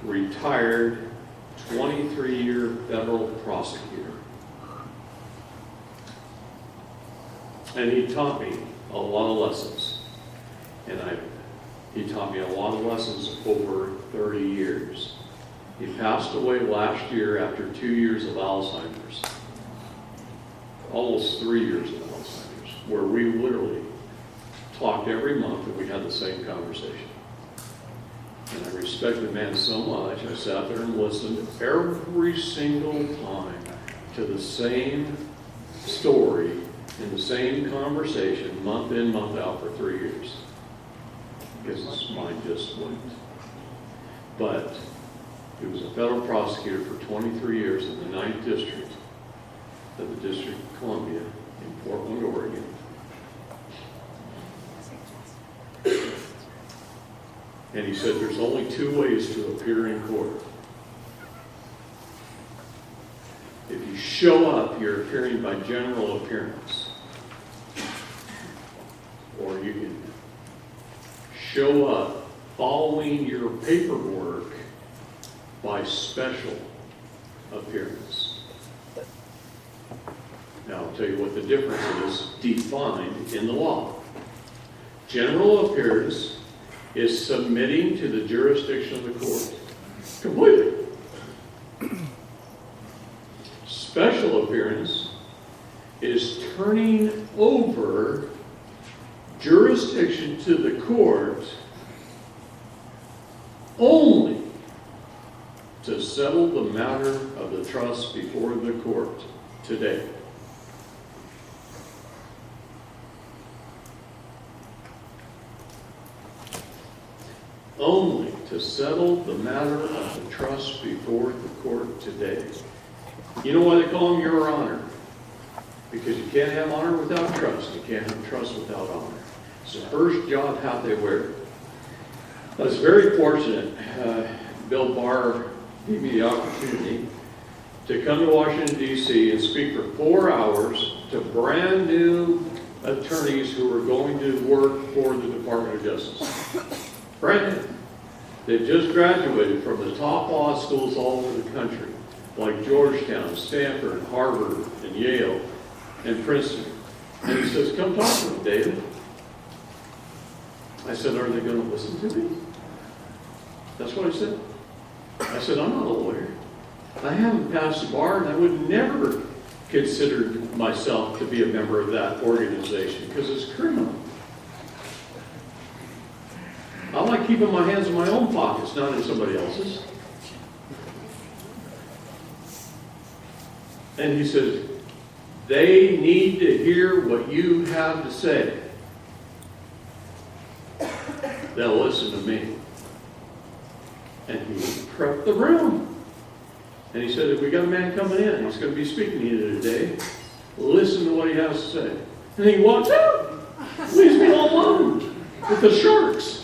retired 23-year federal prosecutor. And he taught me a lot of lessons. And he taught me a lot of lessons over 30 years. He passed away last year after 2 years of Alzheimer's. Almost 3 years of Alzheimer's, where we literally talked every month and we had the same conversation. And I respect the man so much, I sat there and listened every single time to the same story in the same conversation, month in, month out for 3 years. Because his mind just went. But he was a federal prosecutor for 23 years in the 9th District of the District of Columbia in Portland, Oregon. And he said there's only 2 ways to appear in court. If you show up, you're appearing by general appearance. Or you can show up following your paperwork by special appearance. Now, I'll tell you what the difference is defined in the law. General appearance is submitting to the jurisdiction of the court completely. Special appearance is turning over jurisdiction to the court only to settle the matter of the trust before the court today. Only to settle the matter of the trust before the court today. You know why they call them Your Honor? Because you can't have honor without trust. You can't have trust without honor. It's the first job hat they wear. I was very fortunate. Bill Barr gave me the opportunity to come to Washington, D.C. and speak for 4 hours to brand new attorneys who were going to work for the Department of Justice. Brand new. They've just graduated from the top law schools all over the country, like Georgetown, Stanford, Harvard, and Yale, and Princeton. And he says, come talk to me, David. I said, are they going to listen to me? That's what I said. I said, I'm not a lawyer. I haven't passed the bar, and I would never consider myself to be a member of that organization because it's criminal. I like keeping my hands in my own pockets, not in somebody else's. And he says, they need to hear what you have to say. They'll listen to me. And he prepped the room. And he said, if we got a man coming in, he's going to be speaking to you today. Listen to what he has to say. And he walks out. Leaves me all alone with the sharks.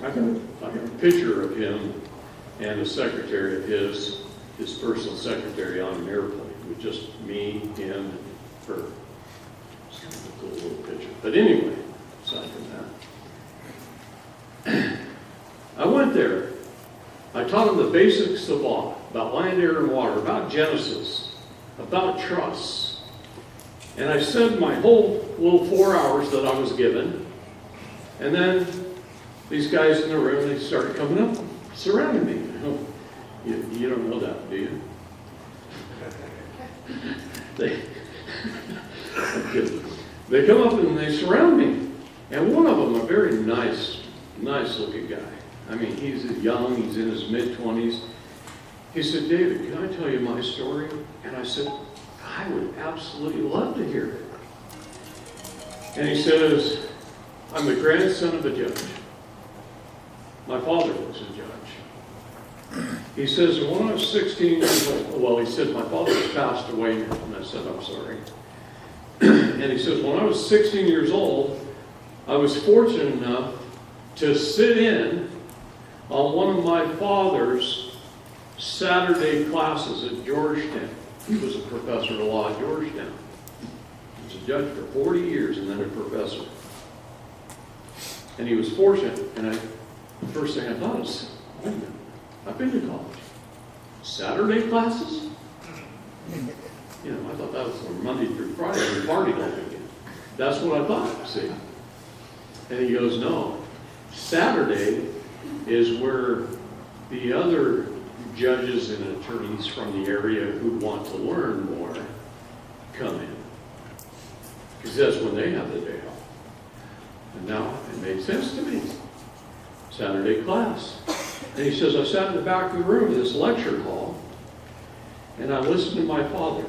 I got a picture of him and a secretary of his personal secretary on an airplane with just me, him, and her. It's kind of a cool little picture. But anyway, aside from that, I went there. I taught them the basics of law, about land, air, and water, about Genesis, about trusts. And I said my whole little 4 hours that I was given. And then these guys in the room, they started coming up, surrounding me. You don't know that, do you? They come up and they surround me. And one of them, a very nice looking guy. I mean, he's young, he's in his mid-20s. He said, David, can I tell you my story? And I said, I would absolutely love to hear it. And he says, I'm the grandson of a judge. My father was a judge. He says, when I was 16 years old, well, he said, my father has passed away now. And I said, I'm sorry. And he says, when I was 16 years old, I was fortunate enough to sit in on one of my father's Saturday classes at Georgetown. He was a professor of law at Georgetown. was a judge for 40 years and then a professor. And he was fortunate, and the first thing I thought is, wait a minute, I've been to college. Saturday classes? You know, I thought that was from Monday through Friday, we partied all weekend. That's what I thought, see. And he goes, no, Saturday is where the other judges and attorneys from the area who want to learn more come in. Because that's when they have the day off. And now it made sense to me. Saturday class. And he says, I sat in the back of the room in this lecture hall, and I listened to my father.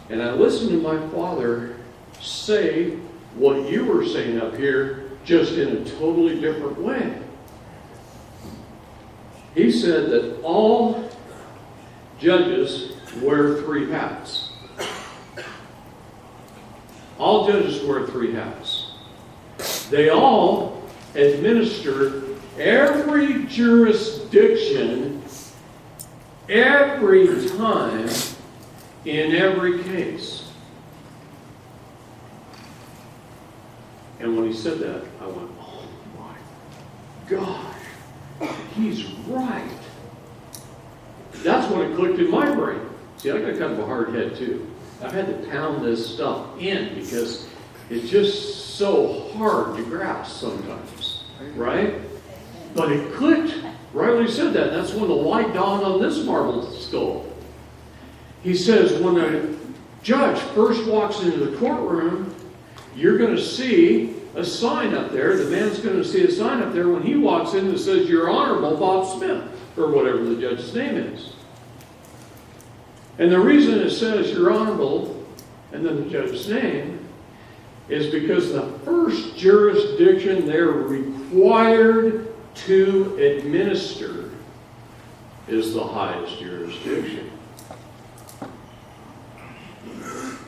And I listened to my father say what you were saying up here, just in a totally different way. He said that all judges wear 3 hats. All judges wear 3 hats. They all administer every jurisdiction, every time, in every case. And when he said that, I went, oh my gosh, he's right. That's when it clicked in my brain. See, I got kind of a hard head too. I've had to pound this stuff in because it's just so hard to grasp sometimes, right? But it clicked right when he said that. That's when the light dawned on this marble skull. He says, when a judge first walks into the courtroom, you're going to see a sign up there. The man's going to see a sign up there when he walks in that says, Your Honorable Bob Smith, or whatever the judge's name is. And the reason it says Your Honorable, and then the judge's name, is because the first jurisdiction they're required to administer is the highest jurisdiction.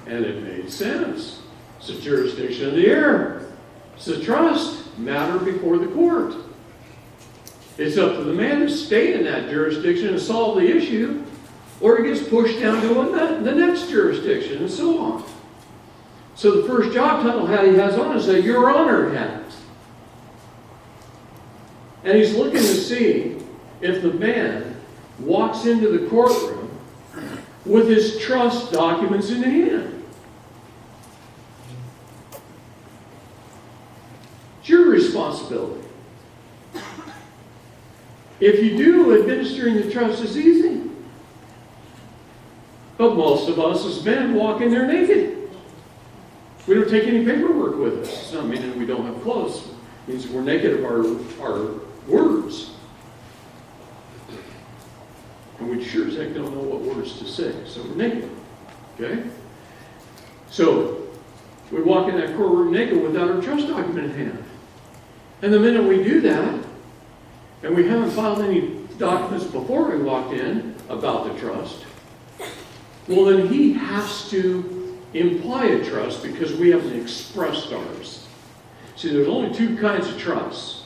And it made sense. It's the jurisdiction of the heir. It's the trust matter before the court. It's up to the man to stay in that jurisdiction and solve the issue, or he gets pushed down to the next jurisdiction, and so on. So the first job title hat he has on is a Your Honor hat. And he's looking to see if the man walks into the courtroom with his trust documents in hand. It's your responsibility. If you do, administering the trust is easy. But most of us as men walk in there naked. We don't take any paperwork with us. It's not meaning we don't have clothes. It means we're naked of our words. And we sure as heck don't know what words to say. So we're naked. Okay? So we walk in that courtroom naked without our trust document in hand. And the minute we do that, and we haven't filed any documents before we walked in about the trust, well, then he has to imply a trust because we haven't expressed ours. See, there's only 2 kinds of trusts.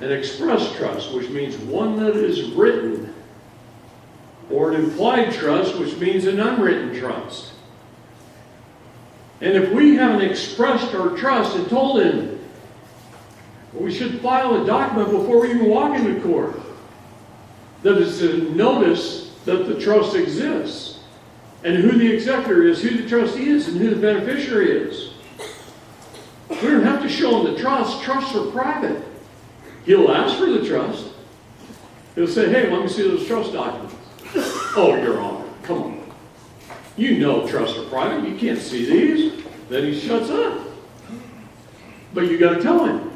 An express trust, which means one that is written, or an implied trust, which means an unwritten trust. And if we haven't expressed our trust and told him, we should file a document before we even walk into court that is to notice that the trust exists, and who the executor is, who the trustee is, and who the beneficiary is. We don't have to show him the trust. Trusts are private. He'll ask for the trust. He'll say, hey, let me see those trust documents. Oh, Your Honor, come on. You know trusts are private. You can't see these. Then he shuts up. But you got to tell him.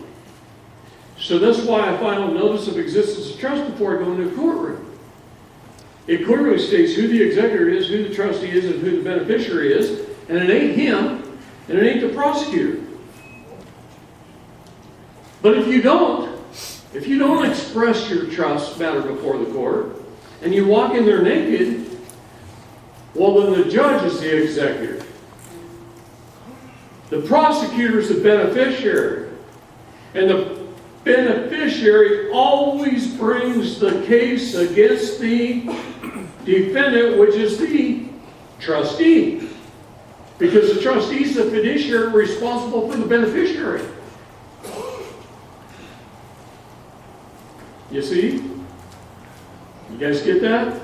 So that's why I file a notice of existence of trust before I go into a courtroom. It clearly states who the executor is, who the trustee is, and who the beneficiary is, and it ain't him, and it ain't the prosecutor. But if you don't express your trust matter before the court, and you walk in there naked, well, then the judge is the executor. The prosecutor is the beneficiary. And the beneficiary always brings the case against the defendant, which is the trustee. Because the trustee is the fiduciary responsible for the beneficiary. You see? You guys get that?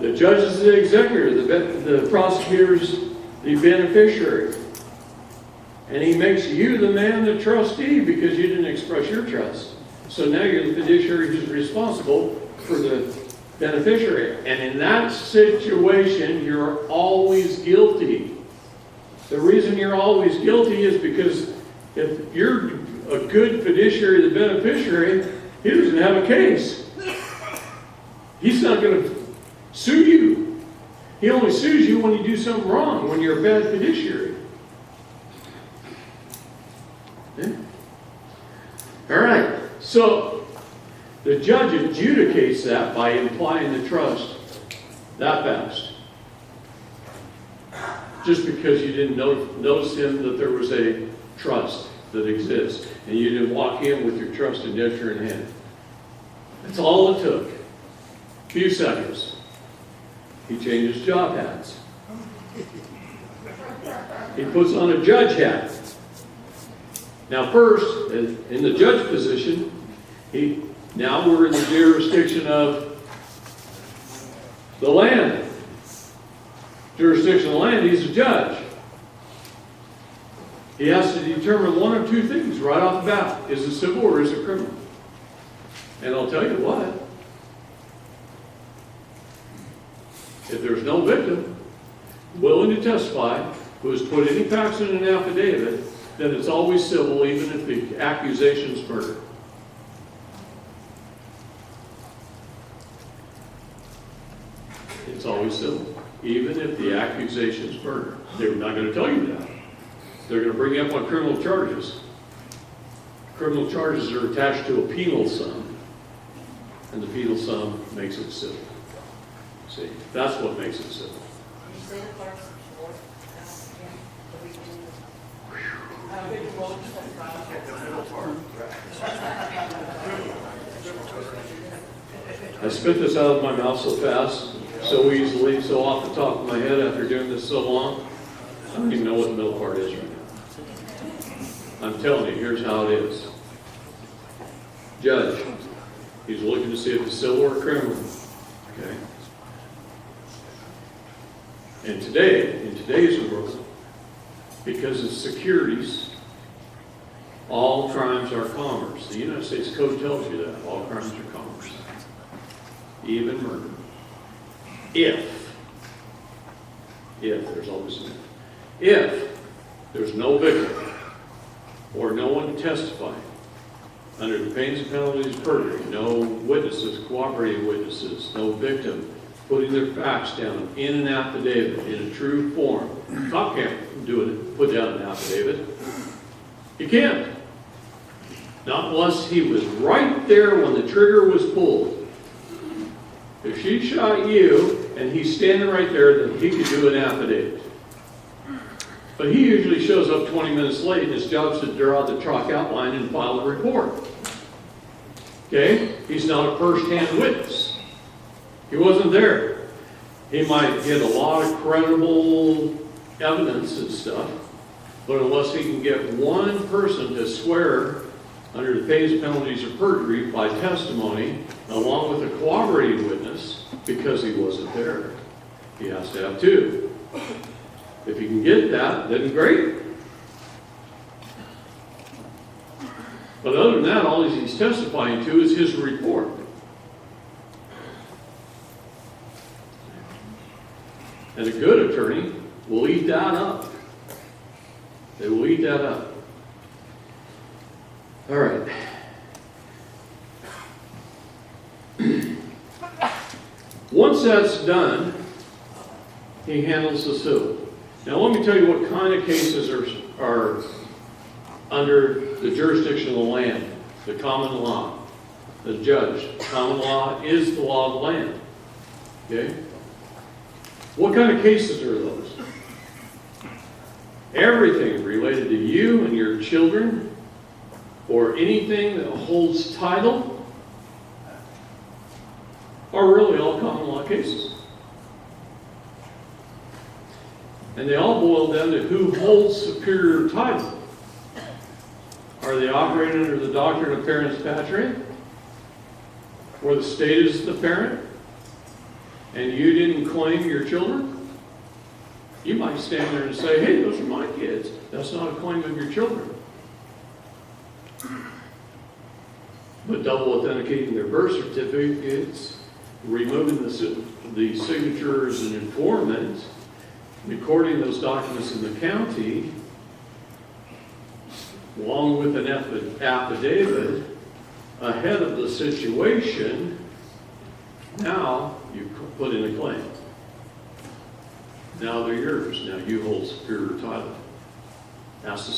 The judge is the executor, the prosecutor is the beneficiary. And he makes you the man, the trustee, because you didn't express your trust. So now you're the fiduciary who's responsible for the beneficiary. And in that situation, you're always guilty. The reason you're always guilty is because if you're a good fiduciary to the beneficiary, he doesn't have a case. He's not going to sue you. He only sues you when you do something wrong, when you're a bad fiduciary. Yeah. All right. So the judge adjudicates that by implying the trust that fast. Just because you didn't notice him that there was a trust that exists, and you didn't walk in with your trust indenture in hand. That's all it took. A few seconds. He changes job hats. He puts on a judge hat. Now first, in the judge position, now we're in the jurisdiction of the land. Jurisdiction of the land, he's a judge. He has to determine one of two things right off the bat. Is it civil or is it criminal? And I'll tell you what. If there's no victim willing to testify who has put any facts in an affidavit, then it's always civil, even if the accusation is murder. It's always civil, even if the accusation is murder. They're not going to tell you that. They're going to bring you up on criminal charges. Criminal charges are attached to a penal sum, and the penal sum makes it civil. See, that's what makes it civil. Can you say the clerk's report? I spit this out of my mouth so fast, so easily, so off the top of my head after doing this so long, I don't even know what the middle part is right now. I'm telling you, here's how it is. Judge, he's looking to see if it's civil or criminal. Okay? And today, in today's world, because it's securities, all crimes are commerce. The United States Code tells you that. All crimes are commerce. Even murder. If there's always an if there's no victim or no one testifying under the pains and penalties of perjury, no witnesses, cooperating witnesses, no victim putting their facts down in an affidavit in a true form. Cop can't do it, put down an affidavit. He can't. Not unless he was right there when the trigger was pulled. If she shot you and he's standing right there, then he could do an affidavit. But he usually shows up 20 minutes late, and his job is to draw the chalk outline and file a report. Okay? He's not a first-hand witness. He wasn't there. He might get a lot of credible evidence and stuff, but unless he can get one person to swear under the pains and penalties of perjury by testimony, along with a cooperating witness, because he wasn't there, he has to have two. If he can get that, then great. But other than that, all he's testifying to is his report. And a good attorney will eat that up. They will eat that up. All right. Once that's done, he handles the civil. Now let me tell you what kind of cases are under the jurisdiction of the land, the common law. The judge, common law is the law of the land. Okay? What kind of cases are those? Everything related to you and your children, or anything that holds title, are really all common law cases. And they all boil down to who holds superior title. Are they operating under the doctrine of parens patriae, where the state is the parent, and you didn't claim your children? You might stand there and say, hey, those are my kids. That's not a claim of your children. But double authenticating their birth certificates, removing the signatures and informant, recording those documents in the county, along with an affidavit ahead of the situation, now you put in a claim. Now they're yours. Now you hold superior title. That's the